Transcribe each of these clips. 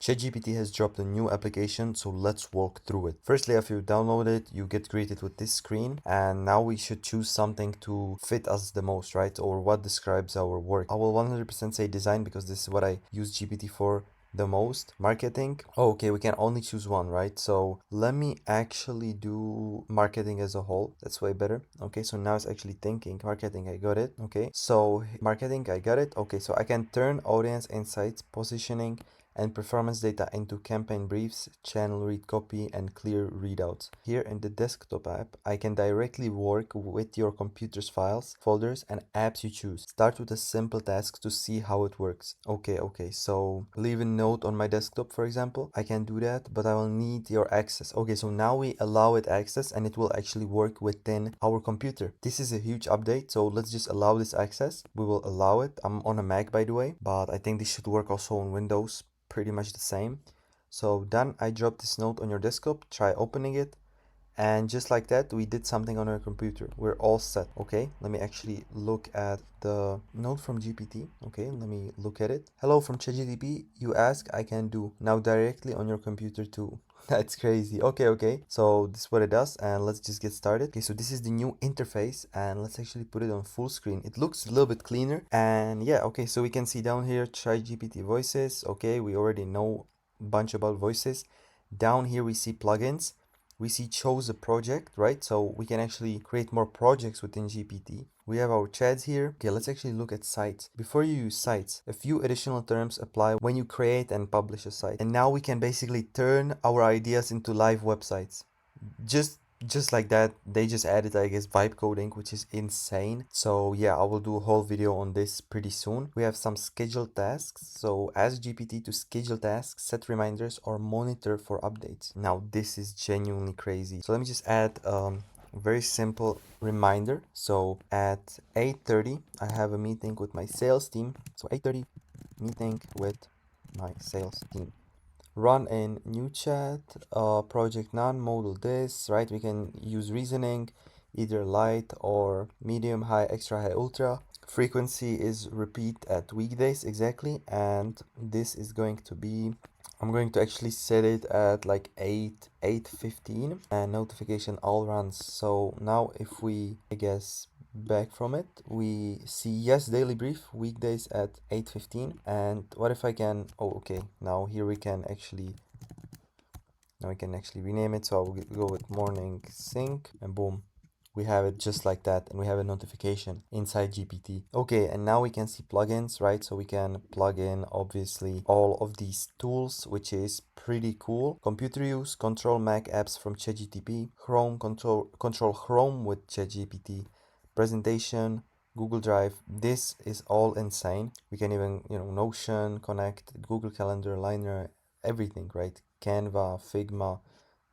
ChatGPT has dropped a new application, so let's walk through it. Firstly, after you download it, you get greeted with this screen, and now we should choose something to fit us the most, right? Or what describes our work. I will 100% say design because this is what I use GPT for the most. Marketing. Oh, okay, we can only choose one, right? So let me actually do marketing as a whole. That's way better. Okay, so now it's actually thinking. Marketing, I got it. Okay, so marketing, I got it. Okay, so I can turn audience insights, positioning, and performance data into campaign briefs, channel read copy, and clear readouts. Here in the desktop app, I can directly work with your computer's files, folders, and apps you choose. Start with a simple task to see how it works. Okay, so leave a note on my desktop, for example. I can do that, but I will need your access. Okay, so now we allow it access and it will actually work within our computer. This is a huge update, so let's just allow this access. We will allow it. I'm on a Mac, by the way, but I think this should work also on Windows. Pretty much the same. So done. I dropped this note on your desktop. Try opening it, and just like that we did something on our computer. We're all set. Okay, let me actually look at the note from GPT. Okay, let me look at it. Hello from ChatGPT, you ask, I can do now directly on your computer too. That's crazy. Okay, so this is what it does, and let's just get started. Okay, so this is the new interface, and let's actually put it on full screen. It looks a little bit cleaner, and yeah, okay, so we can see down here try GPT voices. Okay, we already know a bunch about voices. Down here we see plugins, we see chose a project, right? So we can actually create more projects within GPT. We have our chats here. Okay, let's actually look at sites. Before you use sites, a few additional terms apply when you create and publish a site. And now we can basically turn our ideas into live websites. Just like that. They just added, I guess, vibe coding, which is insane. So yeah, I will do a whole video on this pretty soon. We have some scheduled tasks. So ask GPT to schedule tasks, set reminders, or monitor for updates. Now this is genuinely crazy. So let me just add very simple reminder. So at 8:30 I have a meeting with my sales team. So 8:30 meeting with my sales team. Run in new chat, project none, model this, right? We can use reasoning, either light or medium, high, extra high, ultra. Frequency is repeat at weekdays exactly, and this is going to be, I'm going to actually set it at like 8:15, and notification all runs. So now if we, I guess, back from it, we see yes, daily brief weekdays at 8:15. And what if I can, oh okay, now here we can actually, now we can actually rename it. So I will go with morning sync, and boom, we have it just like that, and we have a notification inside GPT. Okay, and now we can see plugins, right? So we can plug in obviously all of these tools, which is pretty cool. Computer use, control Mac apps from ChatGPT, Chrome, control Chrome with ChatGPT, presentation, Google Drive. This is all insane. We can even, Notion, Connect, Google Calendar, Liner, everything, right? Canva, Figma,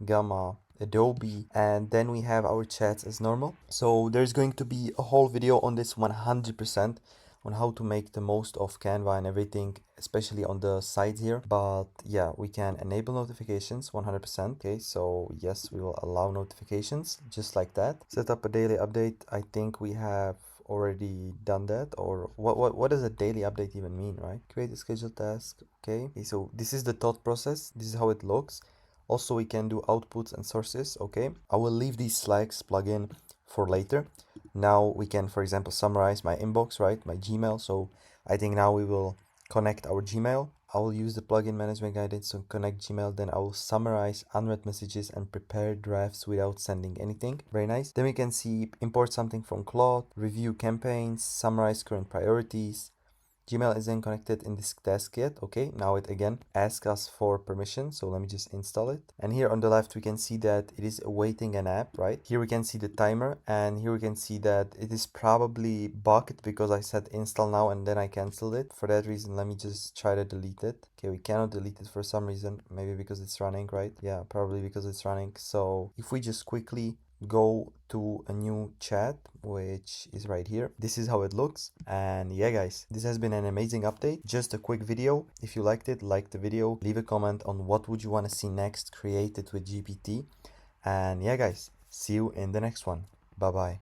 Gamma, Adobe, and then we have our chats as normal. So there's going to be a whole video on this 100% on how to make the most of Canva and everything, especially on the sides here. But yeah, we can enable notifications 100%. Okay, so yes, we will allow notifications just like that. Set up a daily update. I think we have already done that. Or what does a daily update even mean, right? Create a scheduled task. Okay, so this is the thought process. This is how it looks. Also, we can do outputs and sources. Okay, I will leave these Slacks plugin for later. Now we can, for example, summarize my inbox, right? My Gmail. So I think now we will connect our Gmail. I will use the plugin management guidance to connect Gmail. Then I will summarize unread messages and prepare drafts without sending anything. Very nice. Then we can see import something from Claude, review campaigns, summarize current priorities. Gmail isn't connected in this task yet. Okay, now it again asks us for permission. So let me just install it. And here on the left, we can see that it is awaiting an app, right? Here we can see the timer, and here we can see that it is probably bugged because I said install now and then I canceled it. For that reason, let me just try to delete it. Okay, we cannot delete it for some reason. Maybe because it's running, right? Yeah, probably because it's running. So if we just quickly go to a new chat, which is right here, this is how it looks. And yeah guys, this has been an amazing update, just a quick video. If you liked it, like the video, leave a comment on what would you want to see next created with GPT. And yeah guys, see you in the next one. Bye bye.